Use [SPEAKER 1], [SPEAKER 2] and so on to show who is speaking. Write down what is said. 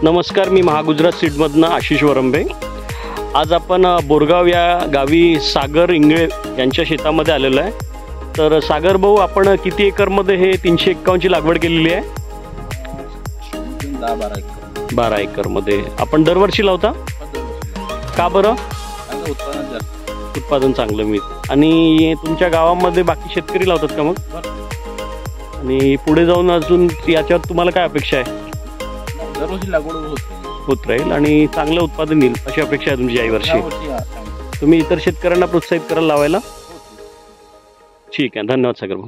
[SPEAKER 1] नमस्कार, मी महागुजरात सीडमधनं आशिष वरंबे। आज आपण बोरगाव या गावी सागर इंगळे यांच्या शेतामध्ये आलेलो आहे। तर सागर भाऊ, आपण किती एकरमध्ये हे 351ची लागवड केलेली आहे? 12 एकरमध्ये। आपण दरवर्षी लावता का बरं? उत्पादन चांगलं मिळतं। आणि तुमच्या गावामध्ये बाकी शेतकरी लावतात का मग? आणि पुढे जाऊन अजून याच्यावर तुम्हाला काय अपेक्षा आहे?
[SPEAKER 2] दरवर्षी लागवड
[SPEAKER 1] होत राहील आणि चांगलं उत्पादन येईल अशी अपेक्षा आहे तुमची यावर्षी? तुम्ही इतर शेतकऱ्यांना प्रोत्साहित करायला लावायला? ठीक आहे, धन्यवाद सागर भाऊ।